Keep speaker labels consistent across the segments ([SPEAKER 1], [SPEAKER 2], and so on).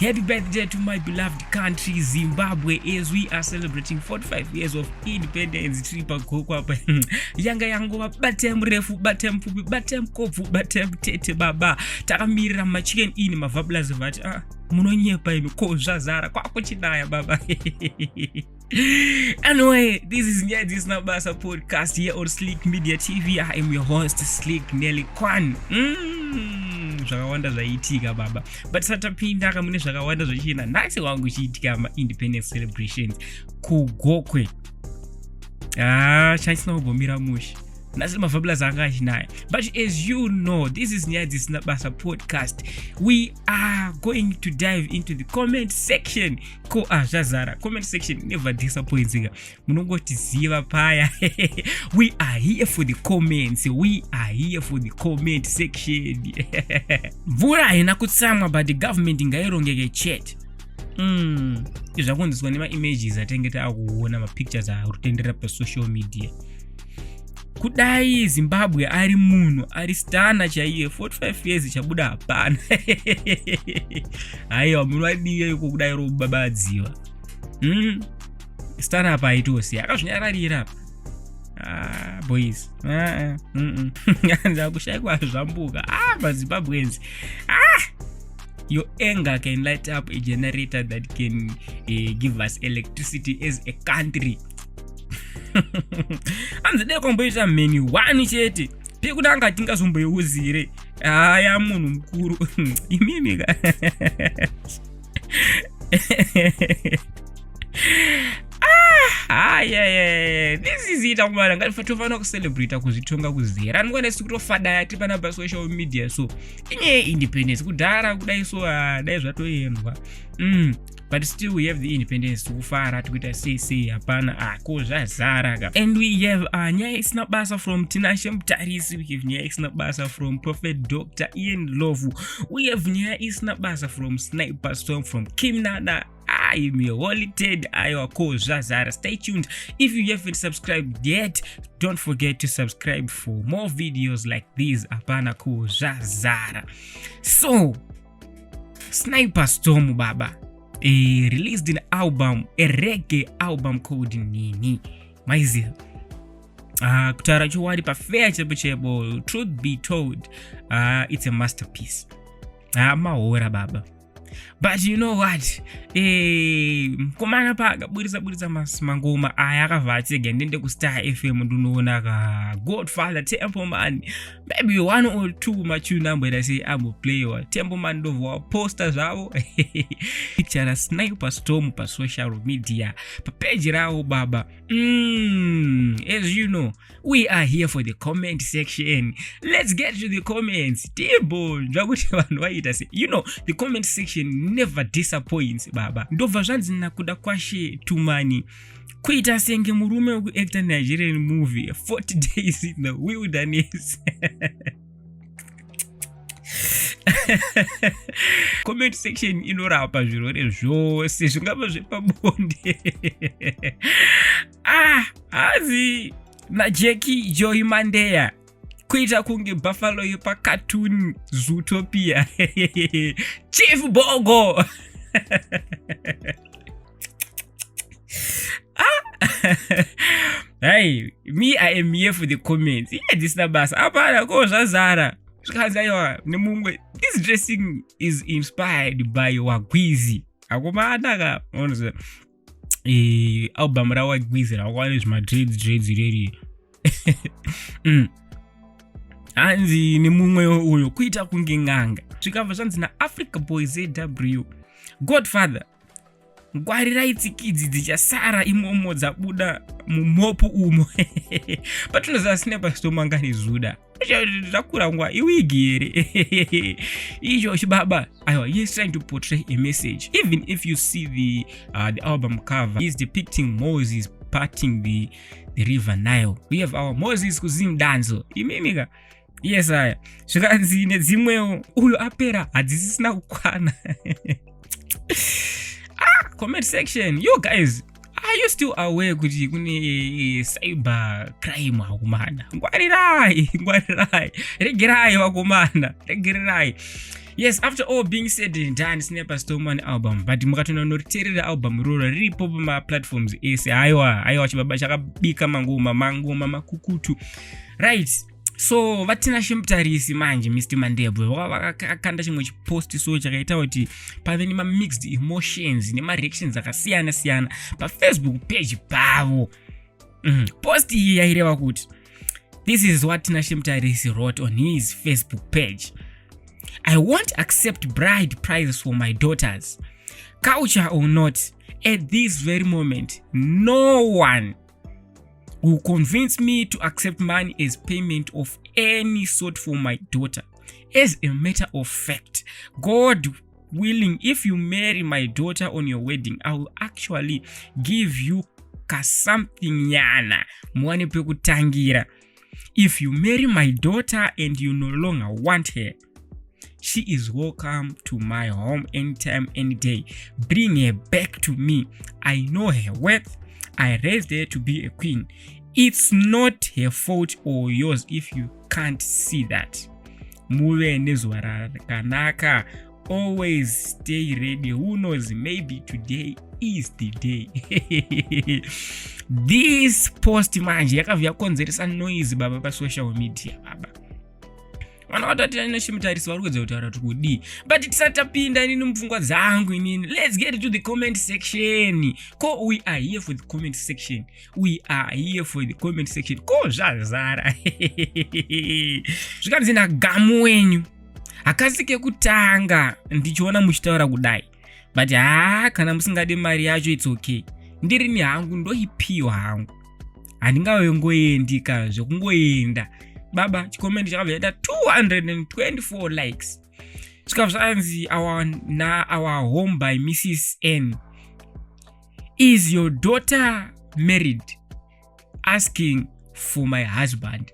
[SPEAKER 1] Happy birthday to my beloved country Zimbabwe, as we are celebrating 45 years of independence. Tripa gokwapa yanga yango batem refu batem pupi batem kopu batem tete baba takamirira machicken ini mavabla zvati munonyepa imi ko zvazara kwakuchidaya baba. Anyway, this is Nyadis Nabasa podcast here on Sliq Media TV. I am your host Sliq Nelly Kwan. Zvakawanda zvaitika baba, but satapinda kamune zvakawanda zvichina nhasi wangu chiitika ma-independence celebrations kugokwe. Chaisina kubomira mushi nasi mafabula zanga achinaya. But as you know, this is Nyadis Nabasa podcast. We are going to dive into the comment section. Ko zvazara comment section never disappoints. Munongoti ziva paya. We are here for the comments. We are here for the comment section. Mvura haina kutsamwa but the government ngairongeke chat. Izvakundiswa nema images atenge taakuona ma pictures arutendera pa social media. Kudai Zimbabwe ari munhu ari stana chaiye 45 years chabuda hapana. Aiwa munhu adiye yuko kudai ro babadziwa. Stana apa itosi akazvinyararira. Boys. Ndanza kushaikwa zvambuka. Zimbabweans. Your anger can light up a generator that can give us electricity as a country. Anzide komboita meni wani chete pekudanga tingazomboiuzire haya munhu mukuru imimika. This is it amwana ngatifanira kucelebrate kuzvitonga kuzera anongona sikutofada yati pana pa social media so inye independence kudhara kudai so dai zvatoendwa. But still we have the independence to kufara tukuita say hapana ko zvazara. And we have nyaya isina basa from Tinashe Mutarisi, we have nyaya isina basa from Prophet Dr. Ian Ndlovu, we have nyaya isina basa from Sniper Storm from Kimnada. I'm your holy Ted. Ko zvazara. Stay tuned. If you haven't subscribed yet, don't forget to subscribe for more videos like these. Hapana ko zvazara. So Sniper Storm baba released an album, a reggae album called Nini Maizi. Kutara chuwadi pa fair chebo. Truth be told, it's a masterpiece. Mahora baba. But you know what? Komana paga burisa mangoma ayakavati gendende ku Star FM ndunoona ka Godfather Temple Man. Maybe one or two machuna number say I'm play wa Temple Man Ndlovu posters zavo. Picture Sniper Storm pa social media. Pa page rao baba. As you know, we are here for the comment section. Let's get to the comments. Table. You know, the comment section never disappoints baba. Ndova zvanzi nakuda kwashe tumani kuita senge murume wekuacta Nigerian movie 40 days in the wilderness. Comment section inorapa zvirore zvose zvingava zvepabonde. Azi na Jackie Joy Mandeya kuita kunge Buffalo yepa cartoon Zootopia. Chief Bogo. Hey, me I am here for the comments. Yeah, this nabasa. Apana ko zvazara. This dressing is inspired by Wagwizi. Akomana ka onse album ra Wagwizi ra kwani my dreads ready. Anzi ni mumwe uyo kuita kunge nganga. Zvikabva zvanzi na Africa Boys AW. Godfather. Ngwarira itsikidzi dzichasara imomo dzabuda mumopu umo. Patinoziva Sniper Storm angani zuda. Zvakura ngwa iwigire. Icho chibaba. He's trying to portray a message. Even if you see the album cover, he's depicting Moses parting the river Nile. We have our Moses kuzimdanzo. Imemika. Yes, zvikanzi nedzimwewo uyo apera hadzisisina kukwana. Comment section, you guys, are you still aware kuti kune cyber crime wakomana? Ngwarirai, regerai wakomana, regerai. Yes, after all being said and done, Snapper Storman album, but mukatona noriterera album roro riripo pama platforms ese aiwa chibaba chakabika mangoma makukutu. Right. So Tinashe Mutarisi manje Mr. Ndlovu vakakanda chimwe chipost so chakaita kuti pave nema mixed emotions nema reactions akasiyana pa Facebook page pavo. Post iyi yaireva kuti this is what Tinashe Mutarisi wrote on his Facebook page. I won't accept bride prices for my daughters. Culture or not, at this very moment, no one will convince me to accept money as payment of any sort for my daughter. As a matter of fact, God willing, if you marry my daughter on your wedding, I will actually give you something yana mwani pekutangira. If you marry my daughter and you no longer want her, she is welcome to my home anytime, any day. Bring her back to me. I know her worth. I raised her to be a queen. It's not her fault or yours if you can't see that. Muve nezwara kanaka. Always stay ready. Who knows? Maybe today is the day. This post manje yakavya konzeresa noise baba pa social media baba. Wana watati Tinashe Mutarisi warudza kutaura tukudi. But tisatapinda nini mupfungwa dzangu inini. Let's get to the comment section. Ko we are here for the comment section. We are here for the comment section. Ko zvazara. Zvikanzi na gamu wenyu. Akasike kutanga ndichiona muchitaura kudai. But kana musingade mari yacho it's okay. Ndiri ni hangu ndoipiwa hangu. Handingawengoendi zvekungoenda. Baba chikomenti chakabva 224 likes. Chikabvanzi our home by Mrs. N. Is your daughter married? Asking for my husband.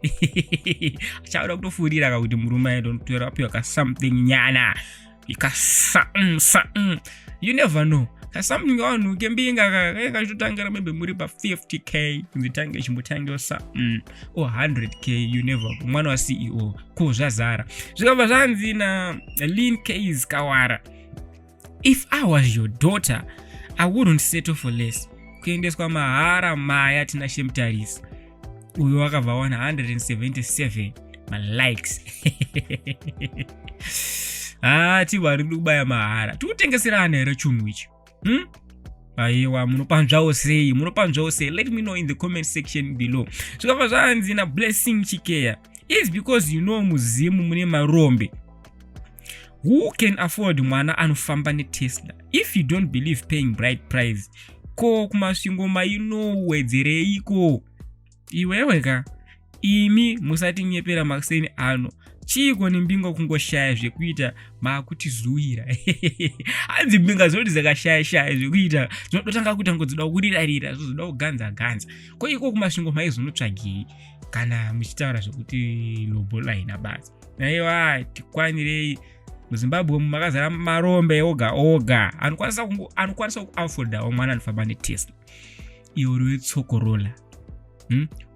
[SPEAKER 1] Chauda kutofurira kuti murume ayo ndotorapiwa ka something nyana. You never know. Something on kembinga kachotangara maybe muri pa 50k nzitange chimbotange or 100k, you never. Mwana wa CEO ko zvazara. Zvikabva zvanzi na Lean Case Kawara. If I was your daughter, I wouldn't settle for less. Kuendeswa mahara maya Tinashe Mutarisi. Uyo wakabva 177 likes. Tiwari kubaya mahara. Tikutengeserana here chunhu ichi. Aiwa munopanzvawo sei? Let me know in the comment section below. Zvakabva zvanzi na Blessing Chikeya. It's because you know muzimu mune marombe. Who can afford mwana anofamba neTesla? If you don't believe paying bride price, ko kumasvingo mainowedzereiko? Iweweka imi musati nyepera makuseni ano. Chiko nimbingo kungoshaya zvekuita makuti zuira. Hanzi mbinga zoti zakashaya zvekuita zvinotanga kuita ngodzida kurirarira zvozoda kuganza. Ko iko kumasvingo maizonotsvagii kana muchitaura zvekuti lobola ina basa. Aiwa tikwanirei muZimbabwe makazara marombe oga anokwanisa kuafforda mwana anofamba neTesla. Iwo rwetsokorola.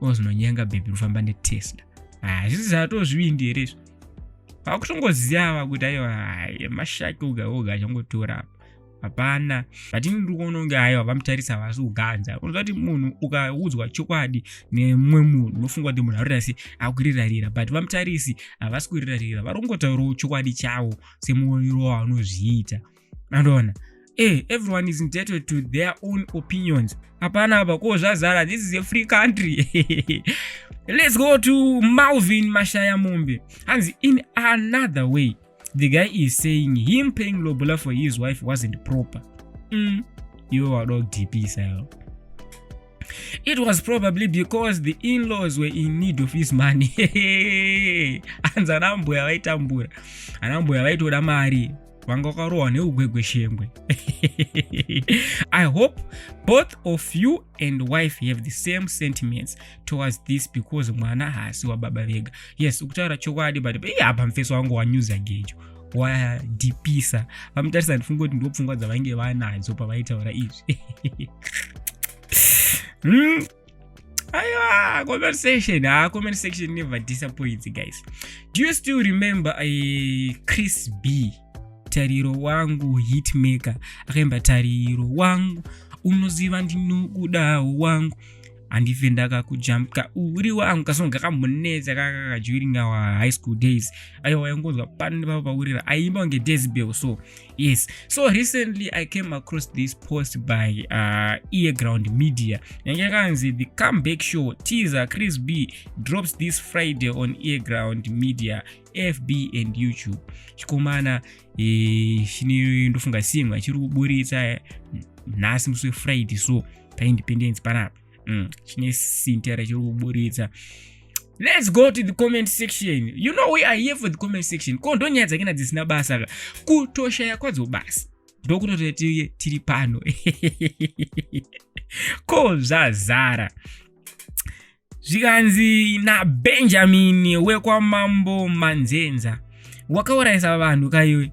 [SPEAKER 1] Ozinonyenga baby rufamba neTesla. Zvisi zvatozvindi here izvo. Pakutongoziva kuti aiwa mashaki oga changotora hapana. But ndiri kuona kunge aiwa vamutarisa vasi kuganza. Unoziva kuti munhu ukaudzwa chokwadi nemumwe munhu unofunga kuti munhu arikuita sei akurirarira, but vamutarisi havasi kurirarira, vari kungotaurawo chokwadi chavo semuonero wavanozviita. Mandoona everyone is entitled to their own opinions. Hapana apa ko zvazara. This is a free country. Let's go to Malvin Mashaya Mumbe. And in another way, the guy is saying him paying lobola for his wife wasn't proper. You are dog DP style. It was probably because the in-laws were in need of his money. And anambuya vaitambura. Anambuya vaitoda mari. Vangokarowa neugwegwe shengwe. I hope both of you and wife have the same sentiments towards this because mwana hasi wa baba vega. Yes, ukutaura chokwadi but apa mfeso wangu wanyuza gejo wadipisa. Vamutarisa ndifunga kuti ndopfungwa dzavange vanadzo pavaitaura izvi. Comment section never disappoints, guys. Do you still remember Chris B? Tariro wangu hitmaker akaimba tariro wangu unoziva ndinokuda wangu andifenda kakujamka uri wangu kasonga kamuneza kaka during our high school days ayo yangonzwa pani baba urira aimba nge decibel. So yes, so recently I came across this post by Earground Media yangakanzi the comeback show teaser Chris B drops this Friday on Earground Media FB and YouTube. Chikomana shini ndofunga simwa chiri kuburitsa nhasi musi Friday so pa Independence panapa chine sintera chiri kuburitsa. Let's go to the comment section. You know we are here for the comment section. Ko ndonyadza kena dzisina basa ka kutosha yakwadzo basa ndokutoti tiri pano ko zvazara zvikanzi na Benjamin wekwamambo Manzenza wakauraisa vanhu kaiwe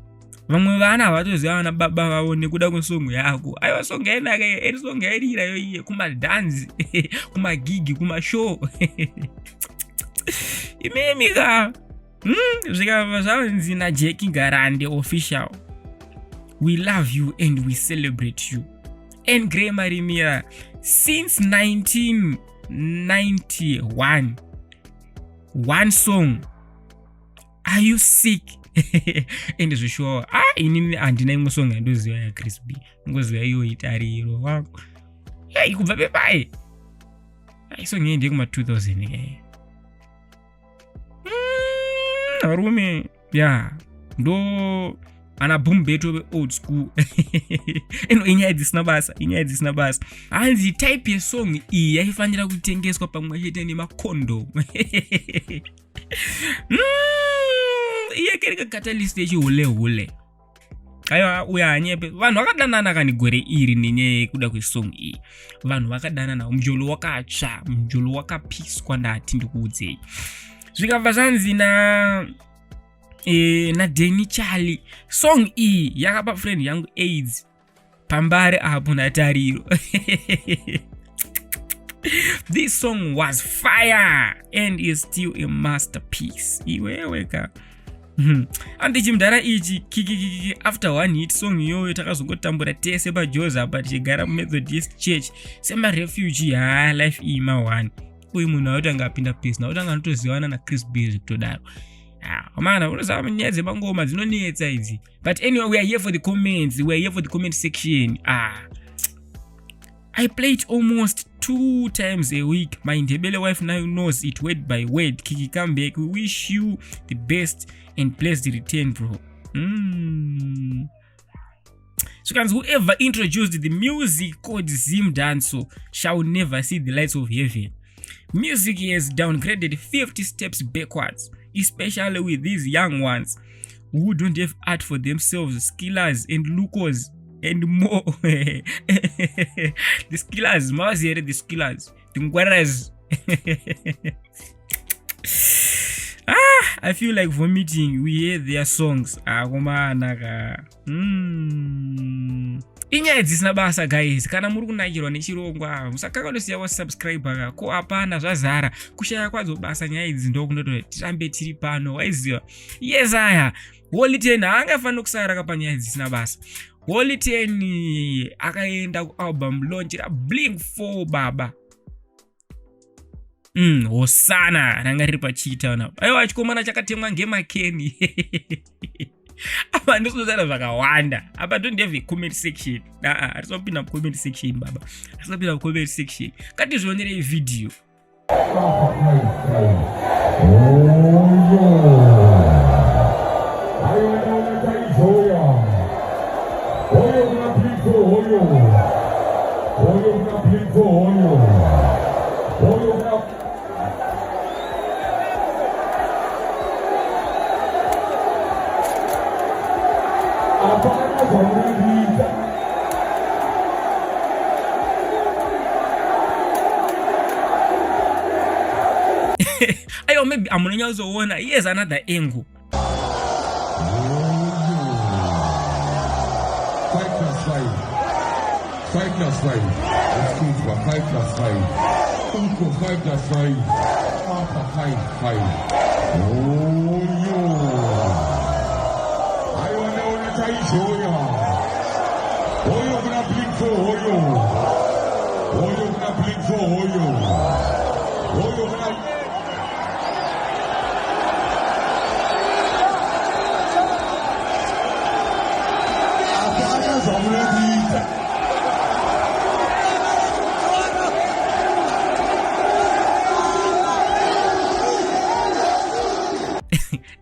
[SPEAKER 1] vamwe vana vatoziva na baba vavo nekuda kwesongo yako. Aiwa songo yainaka eri songo yairira yoiye kumadhanzi kumagigi kumashow imemika zvikava zvanzi naJackie Garande official. We love you and we celebrate you. And Grey Marimira since 1991 one song Are You Sick? And is sure inini andina imwe song yandoziva ya Chris B ngoziva iyo itariro wangu ikubva pepai song iyi ndekuma 2000 arume ndo ana boom beto old school eno inyaya dzisina basa hanzi type ye song iyi yaifanira kutengeswa pamwe chete nemakondo iye kereka catalyst yechihule aiwa uya anyepe vanhu vakadanana kani gore iri nenyaya yekuda kwesong iyi. Vanhu vakadanana mujolo wakatsva mujolo wakapiswa ndati ndikuudzei. Zvikabva zvanzi na Denny Charlie song iyi yakapa friend yangu AIDS pambare apo natariro. This song was fire and is still a masterpiece. Iweweka andichimdara ichi kiki after one hit song iyoyo takazongotambura tese pajoza but chigara Methodist Church sema refugee life ima one uyu munhu auti angapinda pesi nauti anganotoziwana na Chris B zvekutodaro. Mana unozava nyaya dzemangoma dzinonetsa idzi. But anyway, we are here for the comments. We are here for the comment section. I play it almost 2 times a week. My Ndebele wife now knows it word by word. Kiki, come back. We wish you the best and blessed return, bro. So guys, whoever introduced the music called Zim Danso shall never see the lights of heaven. Music has downgraded 50 steps backwards, especially with these young ones who don't have art for themselves, skillers and lookers and more. The skillers, Mawazere, the skillers, the Ngwaras. I feel like vomiting. We hear their songs. Inyaya dzisina basa guys. Kana muri kunakirwa nechirongwa musakangosiya subscribe ko apana zvazara kushaya kwadzo basa nyaya idzi ndokunoti tirambe tiri pano waiziva. Yes aya Holy 10 haangafanira kusara kapanyaya dzisina basa. Holy 10 akaenda kualbum launch ra Blink 4 baba. Hosana ranga riri pachitauna. Aiwa chikomana chakatemwa ngemakeni. Apa ndizozara zvakawanda. Apa don't have a comment section. Atisopinda comment section baba. Atisopinda comment section. Katizvionere video. Ayo maybe amunenya uzoona. Here's another angle.
[SPEAKER 2] 5+5. 5+5. Let's choose 5+5. Uncle fighter fight. Papa fight. Oh yo. I wanna show ya. Oh yo gonna blink for Oyo. Oyo gonna blink for Oyo. Oyo gonna.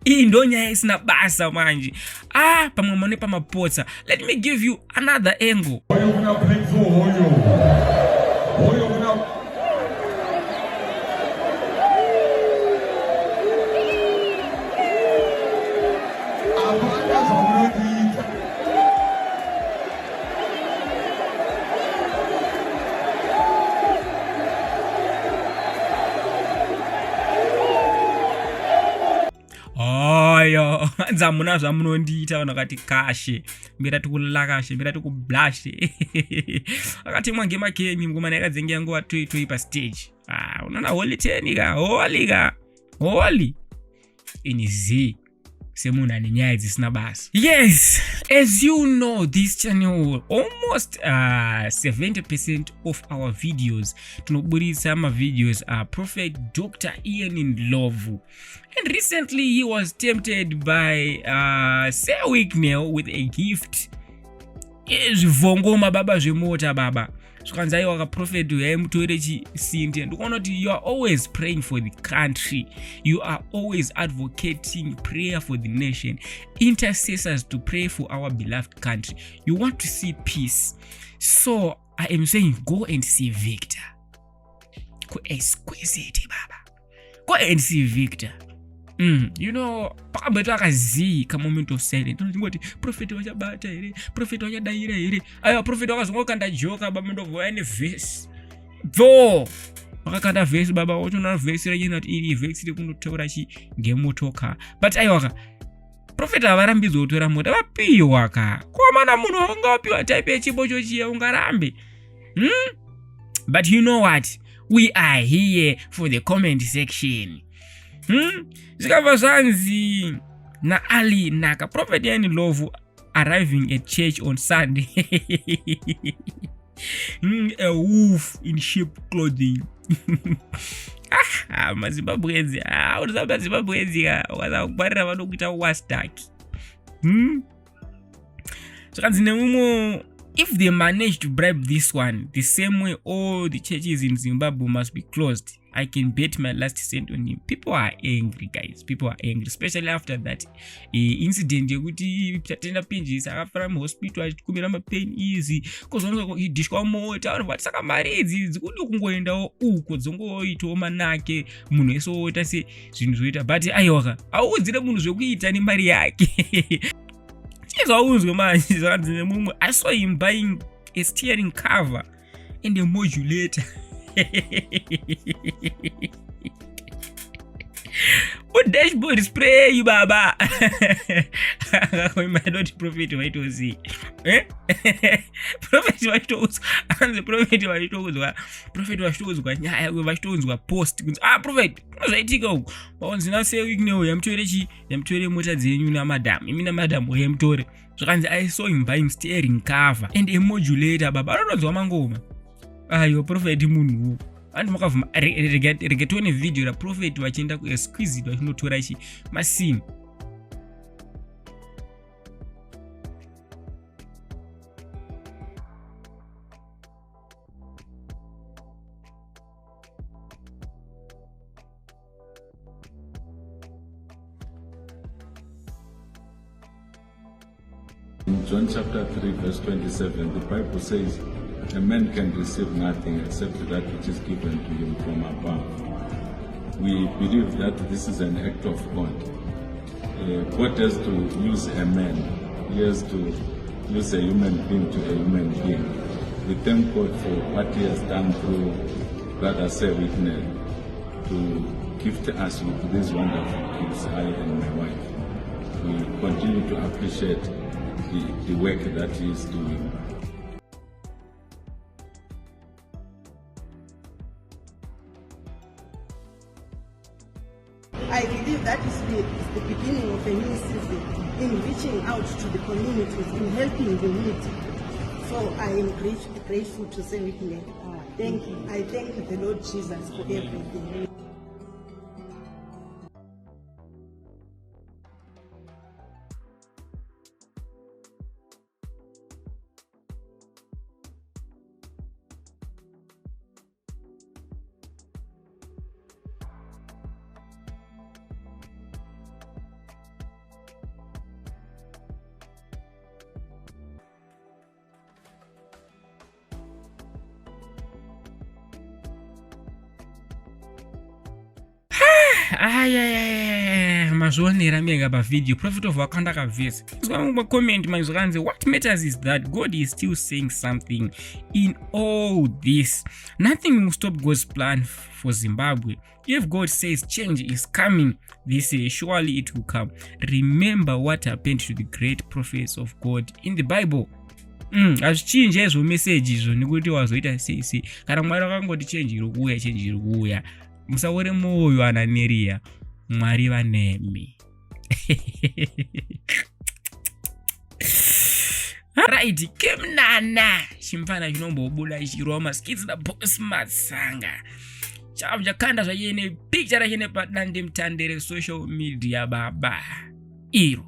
[SPEAKER 1] Indonya isina basa manje. Pamwe pamapotsa. Let me give you another angle.
[SPEAKER 2] Oyo gonna blink for Oyo. Oyo gonna.
[SPEAKER 1] Yo, zamuna zvamunondiita vanakati kashe mbira tikulakashe mbira tikublashe akati mwange makenyi ngoma yakadzenga nguva toi pa stage unaona holy 10 holy inizi semunhu ane nyaya dzisina basa. Yes, as you know, this channel almost 70% of our videos tinoburitsa videos Prophet Dr. Ian Ndlovu, and recently he was tempted by Civic with a gift. Zvongoma baba zvemota baba zvikanzi waka Prophet yaimutore chisinde. Ndikuona kuti you are always praying for the country, you are always advocating prayer for the nation, intercessors to pray for our beloved country. You want to see peace, so I am saying go and see Victor. Go exquisite baba, go and see Victor. You know, pakabeta akazi ka moment of silence. Ndingoti prophet wachabata here, prophet wachadaira here. Ayo prophet wakazongokanda joka baba ndovho ane verse. Wakakanda verse baba wachona verse rejena kuti iri verse rekunotaura ngemotoka. But ayo prophet avarambidzo kutora mota vapiwa komana munhu wangapiwa type yechibocho chiya ungarambe. But you know what? We are here for the comment section. Zikava zanzi na Ali naka Prophet Ian Ndlovu arriving at church on Sunday. A wolf in sheep clothing. Mazimbabwenzi Zimbabwenzi wakakubarira vanokuita wastaki. Zvakanzi nemumwe, if they manage to bribe this one the same way all the churches in Zimbabwe must be closed, I can bet my last cent on him. People are angry, guys. People are angry, especially after that incident yekuti tatenda pinjisa akafara muhospital achikumbira mapain easy kozonga idishwa mota vanhu saka mari idzi dzikuti kungoendawo uko dzongoitawo manake munhu esoita se zvinhu zvoita. But ayoka audzire munhu zvekuita nemari yake. Chizvaunzwe manje zvakanzi nemumwe, I saw him buying a steering cover and a modulator. What dashboard spray baba? We might not prophet waitozi. Prophet waitozi. Anze prophet waitozi. Prophet waitozi nyaya waitozi post. Prophet zvaitika uko. Waonzi na Civic yamutore mota dzenyu na madam. Imi na madam yamutore. Zvakanzi I saw him buying steering cover and a modulator baba. Anonzwa mangoma. Ayo prophet munhu. And makavuma regetone video ra prophet vachienda kuexquisite vachinotora masini.
[SPEAKER 3] In John chapter 3 verse 27, the Bible says, a man can receive nothing except that which is given to him from above. We believe that this is an act of God. God has to use a man. He has to use a human being to a human being. We thank God for what He has done through Brother Civic to gift us with these wonderful gifts, I and my wife. We continue to appreciate the work that He is doing.
[SPEAKER 4] it's the beginning of a new season in reaching out to the communities, in helping the needy. So I am grateful to say with me. Thank you. I thank the Lord Jesus for everything.
[SPEAKER 1] Mazvionera mega pavideo Prophet of Wakanda kavhesa comment mazvanzi what matters is that God is still saying something in all this. Nothing will stop God's plan for Zimbabwe. If God says change is coming this year, surely it will come. Remember what happened to the great prophets of God in the Bible. Azvichinje izvo message izvo nekuti wazoita sei kana Mwari akangoti change iri kuuya musaore moyo ananeria Mwari vanemi. Right, Kemnana chimfana chinombobuda chirova maskits na boss matsanga chavakanda zvayene picture rachene padande mutandere social media baba iro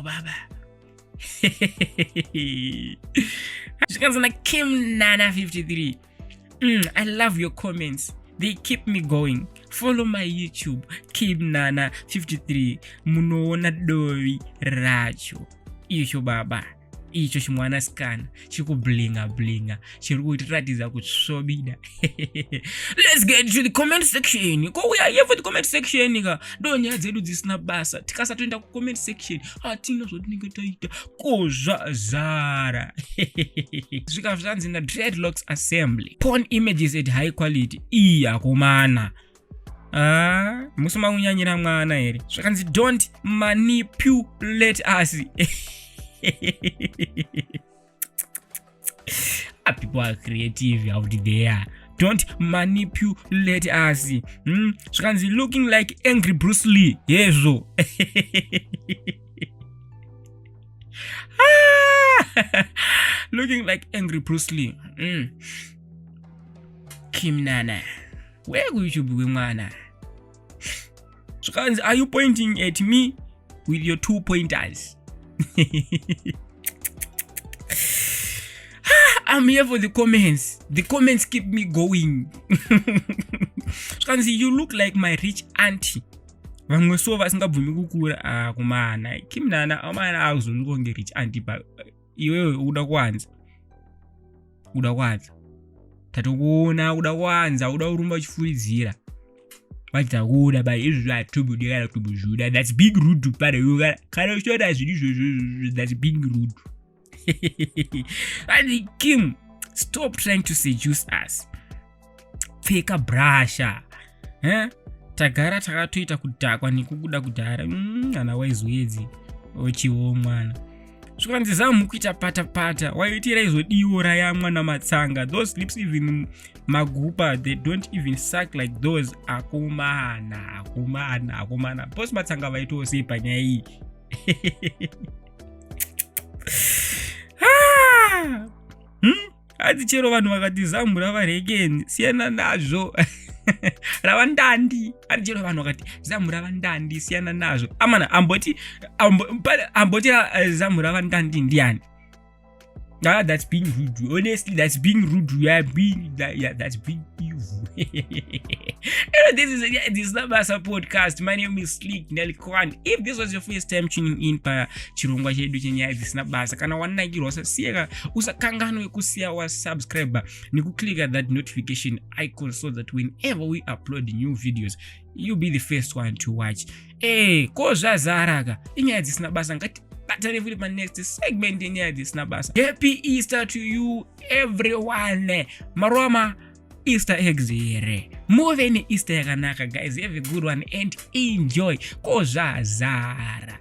[SPEAKER 1] baba zvikanzana Kemnana 53. I love your comments. They keep me going. Follow my YouTube, Kemnana 53. Munoona dovi racho. Icho baba. Icho chimwana skana. Chiku blinga. Chiri kutiratidza kutsvobida. Let's get to the comment section. Ko we are here for the comment section. Donya dzedu dzisina basa. Tikasatoenda ku comment section. Hatina zvotinenge taita. Kozvazara. Zvikazvanzi na Dreadlocks Assembly. Porn images at high quality. Iya kumana. Musoma unyanyira mwana here. Zvakanzi don't manipulate us. People are creative out there. Don't manipulate us. Zvakanzi looking like angry Bruce Lee. Yezo. Looking like angry Bruce Lee. Kemnana. Where will you be, mwana? Zvakanzi, are you pointing at me with your 2 pointers? I'm here for the comments. The comments keep me going. You look like my rich auntie. Vamwe so vasingabvumi kukura kumana. Kemnana amana auzonukonge rich auntie pa iwewe uda kwanza. Tatokuona uda kwanza, uda urumba chifuridzira. Vachitakuda by izvi atubudira kubujuda. That's big rude pare yoga. Kana uchiona zviri that's big rude. And Kim, stop trying to seduce us. Pfeka brasha. Tagara takatoita kudhakwa nekukuda kudhara. Ana waizwedzi ochiwo mwana. Zvikanzi zamu kuita pata waitira izodiwo raya mwana matsanga. Those lips even magupa, they don't even suck like those. Akumana. Boss matsanga vaitose panyaya iyi. Ati chero vanhu vakati zamu ravarekeni siyana nazvo. Ravandandi. Ati chero vanhu vakati zamu ravandandi siyana nazvo. Amana amboti zamu ravandandi ndiani? That's being rude. Honestly, that's being rude. That's being evil. This is this Nabasa podcast. My name is Sliq Nelkwan. If this was your first time tuning in pa chirongwa chedu chenyaya this Nabasa, kana wanagirwa sasiyeka usakanganwe kusiya wa subscriber nikuklicka that notification icon so that whenever we upload new videos, you'll be the first one to watch. Kozvazaraka inyaya this Nabasa ngati batani my next segment in here this Nabasa. Happy Easter to you everyone. Maroma Easter eggs here. Move any Easter yakanaka guys. Have a good one and enjoy. Kozvazara.